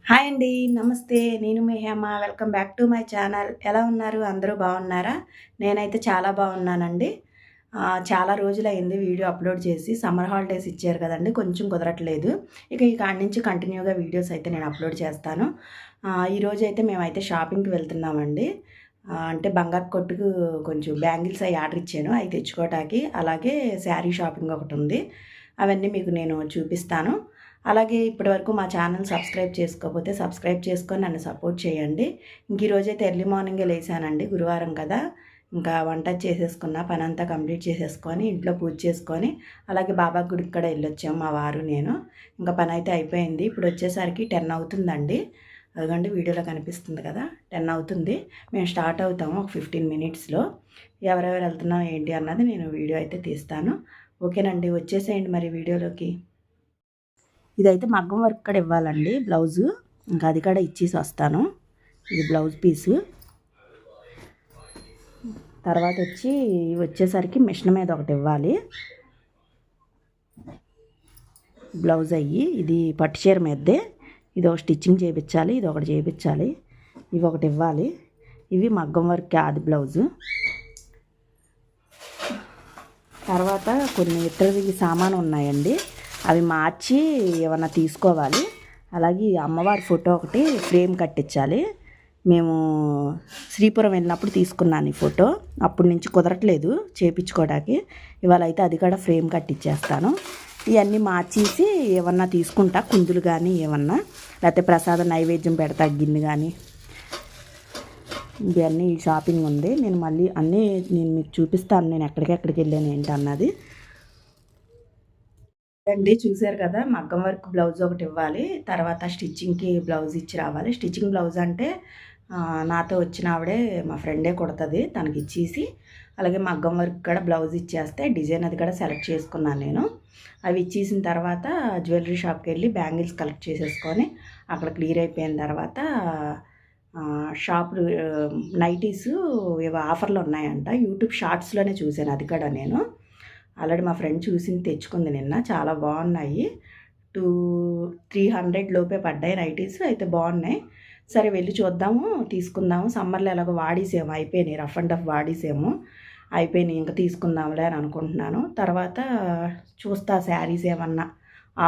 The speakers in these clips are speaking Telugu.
హాయ్ అండి, నమస్తే. నేను మీ Hema. Welcome back to my channel. ఎలా ఉన్నారు? అందరూ బాగున్నారా? నేనైతే చాలా బాగున్నానండి. చాలా రోజులైంది వీడియో అప్లోడ్ చేసి. సమ్మర్ హాలిడేస్ ఇచ్చారు కదండి, కొంచెం కుదరట్లేదు. ఇక ఈ కాడి నుంచి కంటిన్యూగా వీడియోస్ అయితే నేను అప్లోడ్ చేస్తాను. ఈరోజు అయితే మేమైతే షాపింగ్కి వెళ్తున్నామండి. అంటే బంగారు కొట్టుకు కొంచెం బ్యాంగిల్స్ అవి ఆర్డర్ ఇచ్చాను, అవి తెచ్చుకోవటానికి. అలాగే శారీ షాపింగ్ ఒకటి ఉంది, అవన్నీ మీకు నేను చూపిస్తాను. అలాగే ఇప్పటివరకు మా ఛానల్ సబ్స్క్రైబ్ చేసుకోకపోతే సబ్స్క్రైబ్ చేసుకొని నన్ను సపోర్ట్ చేయండి. ఇంక ఈరోజైతే ఎర్లీ మార్నింగే లేసానండి, గురువారం కదా. ఇంకా వంట చేసేసుకున్న, పని అంతా కంప్లీట్ చేసేసుకొని ఇంట్లో పూజ చేసుకొని అలాగే బాబా గుడికి కూడా వెళ్ళొచ్చాము మా వారు నేను. ఇంకా పని అయితే అయిపోయింది. ఇప్పుడు వచ్చేసరికి 10 అవుతుందండి. అదిగోండి వీడియోలో కనిపిస్తుంది కదా, 10 అవుతుంది. మేము స్టార్ట్ అవుతాము ఒక 15 మినిట్స్లో. ఎవరెవరు వెళ్తున్నాం ఏంటి అన్నది నేను వీడియో అయితే తీస్తాను. ఓకేనండి, వచ్చేసేయండి మరి వీడియోలోకి. ఇదైతే మగ్గం వర్క్ కూడా ఇవ్వాలండి, బ్లౌజు. ఇంకా అది కూడా ఇచ్చేసి వస్తాను. ఇది బ్లౌజ్ పీసు. తర్వాత వచ్చేసరికి మిషన్ మీద ఒకటి ఇవ్వాలి బ్లౌజ్ అయ్యి. ఇది పట్టు చీర మీదే. ఇది ఒక స్టిచ్చింగ్ చేయించాలి, ఇది ఒకటి చేయించాలి, ఇవి ఒకటి ఇవ్వాలి. ఇవి మగ్గం వర్క్ అది బ్లౌజు. తర్వాత కొన్ని ఇతరవి సామాను ఉన్నాయండి, అవి మార్చి ఏమన్నా తీసుకోవాలి. అలాగే అమ్మవారి ఫోటో ఒకటి ఫ్రేమ్ కట్టించాలి. మేము శ్రీపురం వెళ్ళినప్పుడు తీసుకున్నాను ఈ ఫోటో, అప్పటి నుంచి కుదరట్లేదు చేయించుకోవడానికి. ఇవాళ అయితే అది కూడా ఫ్రేమ్ కట్టించేస్తాను. ఇవన్నీ మార్చేసి ఏమన్నా తీసుకుంటా, కుందులు కానీ ఏమన్నా, లేకపోతే ప్రసాదం నైవేద్యం పెడతా గిన్నె కానీ. ఇవన్నీ షాపింగ్ ఉంది. నేను మళ్ళీ అన్నీ నేను మీకు చూపిస్తాను, నేను ఎక్కడికి వెళ్ళాను ఏంటి అన్నది. అండి చూసారు కదా, మగ్గం వర్క్ బ్లౌజ్ ఒకటి ఇవ్వాలి. తర్వాత స్టిచ్చింగ్కి బ్లౌజ్ ఇచ్చి రావాలి. స్టిచ్చింగ్ బ్లౌజ్ అంటే నాతో వచ్చిన ఆవిడే, మా ఫ్రెండే కుడుతుంది, తనకి ఇచ్చేసి అలాగే మగ్గం వర్క్ కూడా బ్లౌజ్ ఇచ్చేస్తే డిజైన్ అది కూడా సెలెక్ట్ చేసుకున్నాను నేను. అవి ఇచ్చేసిన తర్వాత జ్యువెలరీ షాప్కి వెళ్ళి బ్యాంగిల్స్ కలెక్ట్ చేసేసుకొని అక్కడ క్లియర్ అయిపోయిన తర్వాత షాపులు నైటీస్ ఏవో ఆఫర్లు ఉన్నాయంట. యూట్యూబ్ షార్ట్స్లోనే చూశాను అది కూడా నేను. ఆల్రెడీ మా ఫ్రెండ్ చూసింది, తెచ్చుకుంది నిన్న. చాలా బాగున్నాయి. 300 లోపే పడ్డాయి నైటీస్, అయితే బాగున్నాయి. సరే వెళ్ళి చూద్దాము, తీసుకుందాము. సమ్మర్లో ఎలాగో వాడేసేమో, అయిపోయినాయి, రఫ్ అండ్ టఫ్ వాడేసేమో అయిపోయినాయి, ఇంకా తీసుకుందాంలే అని అనుకుంటున్నాను. తర్వాత చూస్తా శారీస్ ఏమన్నా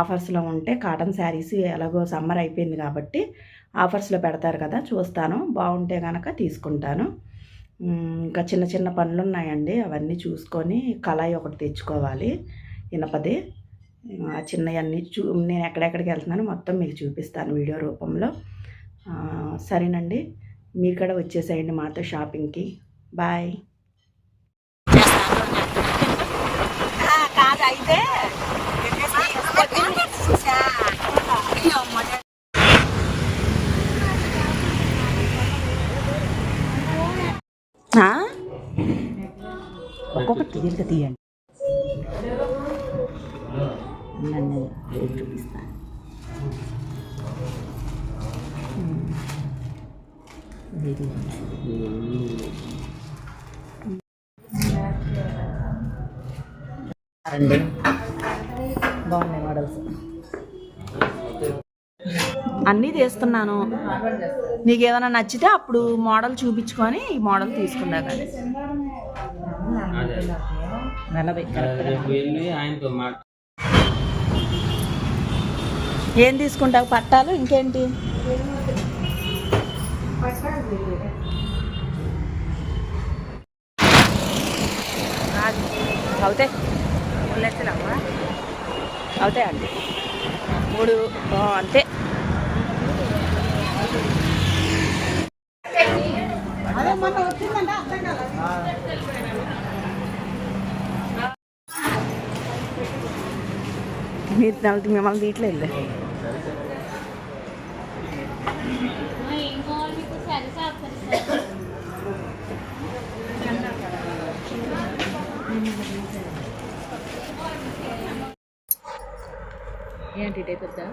ఆఫర్స్లో ఉంటే. కాటన్ శారీస్ ఎలాగో సమ్మర్ అయిపోయింది కాబట్టి ఆఫర్స్లో పెడతారు కదా, చూస్తాను. బాగుంటే కనుక తీసుకుంటాను. ఇంకా చిన్న చిన్న పనులు ఉన్నాయండి, అవన్నీ చూసుకొని కళాయి ఒకటి తెచ్చుకోవాలి, ఇనపది. ఆ చిన్నవన్నీ నేను ఎక్కడెక్కడికి వెళ్తున్నాను మొత్తం మీకు చూపిస్తాను వీడియో రూపంలో. సరేనండి, మీరు కూడా వచ్చేసేయండి మాతో షాపింగ్కి. బాయ్. కాదైతే ఒక్కొక్కటి క్లియర్గా తీయండి. నన్ను చూపిస్తాను. బాగున్నాయి మోడల్స్ అన్నీ తీస్తున్నాను. నీకు ఏదైనా నచ్చితే అప్పుడు మోడల్ చూపించుకొని ఈ మోడల్ తీసుకుందా. కానీ 40 ఏం తీసుకుంటావు? పట్టాలు ఇంకేంటి? అవుతాయి, అవుతాయండి 3 అంతే. మీరు మిమ్మల్ని తీయట్లేదు. ఏంటి టైప్ వద్దా?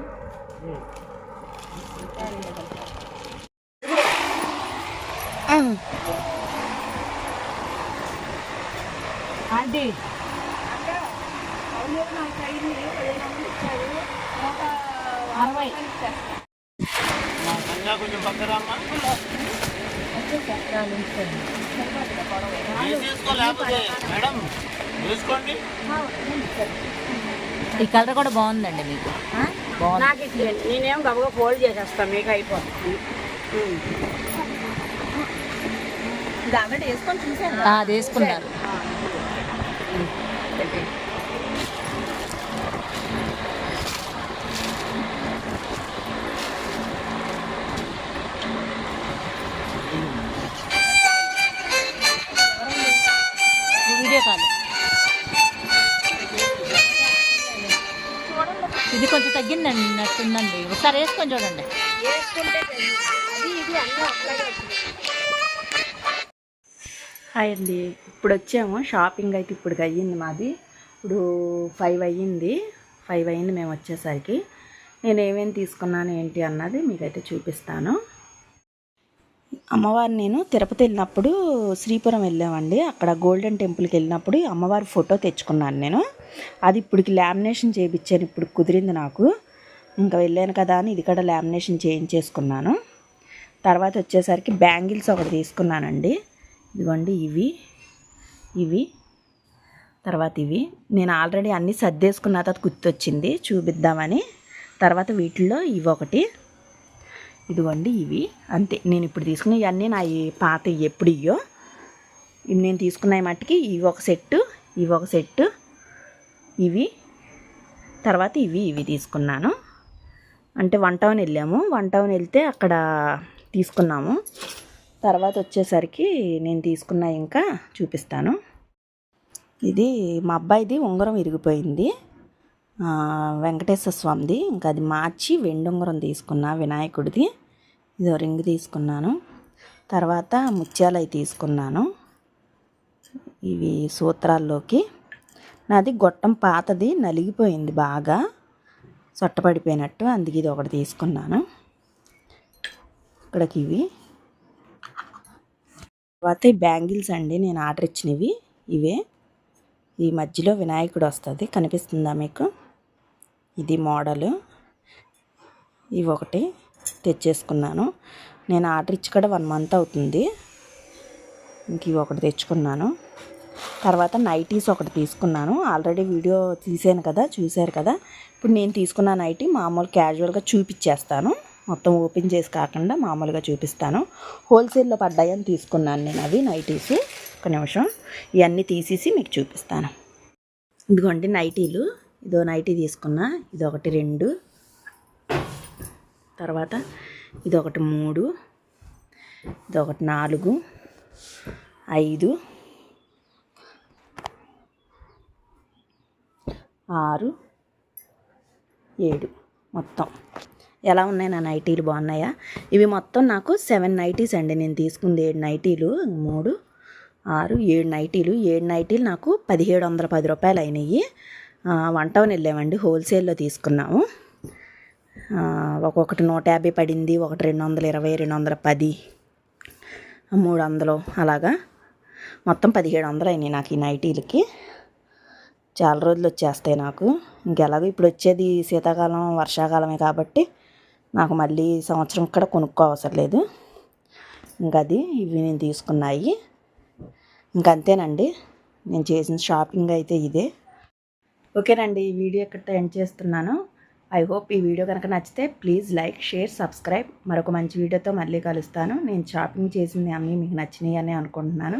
ఆంటీ కొంచెం పక్కన మేడం చూసుకోండి. ఈ కలర్ కూడా బాగుందండి మీకు. నాకు నేనేం గబగా ఫోల్డ్ చేసేస్తాను, మీకు అయిపోతుంది. వేసుకొని చూసాను, అది వేసుకున్నారు. వీడియో కాల్ ఇది కొంచెం తగ్గిందండి నట్టుందండి, ఒకసారి వేసుకొని చూడండి. హాయ్ అండి, ఇప్పుడు వచ్చాము షాపింగ్ అయితే ఇప్పుడు అయ్యింది మాది. ఇప్పుడు 5 అయ్యింది మేము వచ్చేసరికి. నేను ఏమేమి తీసుకున్నాను ఏంటి అన్నది మీకైతే చూపిస్తాను. అమ్మవారు నేను తిరుపతి వెళ్ళినప్పుడు శ్రీపురం వెళ్ళామండి. అక్కడ గోల్డెన్ టెంపుల్కి వెళ్ళినప్పుడు అమ్మవారి ఫోటో తెచ్చుకున్నాను నేను. అది ఇప్పటికి లామినేషన్ చేయించాను, ఇప్పుడు కుదిరింది నాకు. ఇంకా వెళ్ళాను కదా అని ఇది కూడా లామినేషన్ చేయించేసుకున్నాను. తర్వాత వచ్చేసరికి బ్యాంగిల్స్ ఒకటి తీసుకున్నానండి. ఇదిగోండి ఇవి తర్వాత ఇవి నేను ఆల్రెడీ అన్నీ సర్దేసుకున్న తర్వాత గుర్తొచ్చింది చూపిద్దామని. తర్వాత వీటిల్లో ఇవి ఒకటి, ఇదిగోండి ఇవి. అంతే, నేను ఇప్పుడు తీసుకున్న ఇవన్నీ నా పాత ఎప్పుడు ఇయ్యో ఇవి నేను తీసుకున్న మట్టుకి ఇవి ఒక సెట్టు, ఇవి తర్వాత ఇవి తీసుకున్నాను. అంటే 1 టౌన్ వెళ్ళాము, 1 టౌన్ వెళ్తే అక్కడ తీసుకున్నాము. తర్వాత వచ్చేసరికి నేను తీసుకున్న ఇంకా చూపిస్తాను. ఇది మా అబ్బాయిది ఉంగరం విరిగిపోయింది, వెంకటేశ్వర స్వామిది. ఇంకా అది మార్చి వెండి ఉంగరం తీసుకున్నా వినాయకుడిది. ఇదో రింగ్ తీసుకున్నాను. తర్వాత ముత్యాలు అవి తీసుకున్నాను. ఇవి సూత్రాల్లోకి. నాది గొట్టం పాతది నలిగిపోయింది, బాగా సొట్టపడిపోయినట్టు, అందుకే ఇది ఒకటి తీసుకున్నాను. ఇక్కడికి ఇవి. తర్వాత ఈ బ్యాంగిల్స్ అండి, నేను ఆర్డర్ ఇచ్చినవి ఇవే. ఈ మధ్యలో వినాయకుడు వస్తుంది, కనిపిస్తుందా మీకు? ఇది మోడలు. ఇవి ఒకటి తెచ్చేసుకున్నాను. నేను ఆర్డర్ ఇచ్చి కూడా 1 మంత్ అవుతుంది. ఇంక ఇవి ఒకటి తెచ్చుకున్నాను. తర్వాత నైటీస్ ఒకటి తీసుకున్నాను. ఆల్రెడీ వీడియో తీసాను కదా, చూశారు కదా. ఇప్పుడు నేను తీసుకున్న నైటీ మామూలు క్యాజువల్గా చూపించేస్తాను, మొత్తం ఓపెన్ చేసి కాకుండా మామూలుగా చూపిస్తాను. హోల్సేల్లో పడ్డాయని తీసుకున్నాను నేను అవి నైటీస్. ఒక నిమిషం ఇవన్నీ తీసేసి మీకు చూపిస్తాను. ఇదిగోండి నైటీలు. ఇదో నైటీ తీసుకున్నా, ఇదొకటి 2, తర్వాత ఇదొకటి 3, ఇదొకటి 4, 5, 6, 7 మొత్తం. ఎలా ఉన్నాయి నా నైటీలు, బాగున్నాయా? ఇవి మొత్తం నాకు 7 నైటీస్ అండి. నేను తీసుకుంది 7 నైటీలు, 3, 6, 7 నైటీలు. 7 నైటీలు నాకు 1710 రూపాయలు అయినాయి. 1 టౌన్ వెళ్ళామండి, హోల్సేల్లో తీసుకున్నాము. ఒక్కొక్కటి 150 పడింది, ఒకటి 220, 210, 300 అలాగా. మొత్తం 1700 అయినాయి నాకు ఈ నైటీలకి. చాలా రోజులు వచ్చేస్తాయి నాకు. ఇంకెలాగో ఇప్పుడు వచ్చేది శీతాకాలం వర్షాకాలమే కాబట్టి నాకు మళ్ళీ సంవత్సరం కూడా కొనుక్కో అవసరం లేదు. ఇంకా అది ఇవి నేను తీసుకున్నాయి. ఇంకంతేనండి, నేను చేసిన షాపింగ్ అయితే ఇదే. ఓకేనండి, ఈ వీడియో ఇక్కడ ఎండ్ చేస్తున్నాను. ఐ హోప్ ఈ వీడియో కనుక నచ్చితే ప్లీజ్ లైక్, షేర్, సబ్స్క్రైబ్. మరొక మంచి వీడియోతో మళ్ళీ కలుస్తాను. నేను షాపింగ్ చేసింది అన్నీ మీకు నచ్చినాయి అని అనుకుంటున్నాను.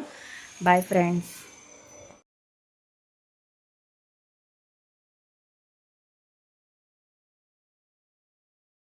Bye friends.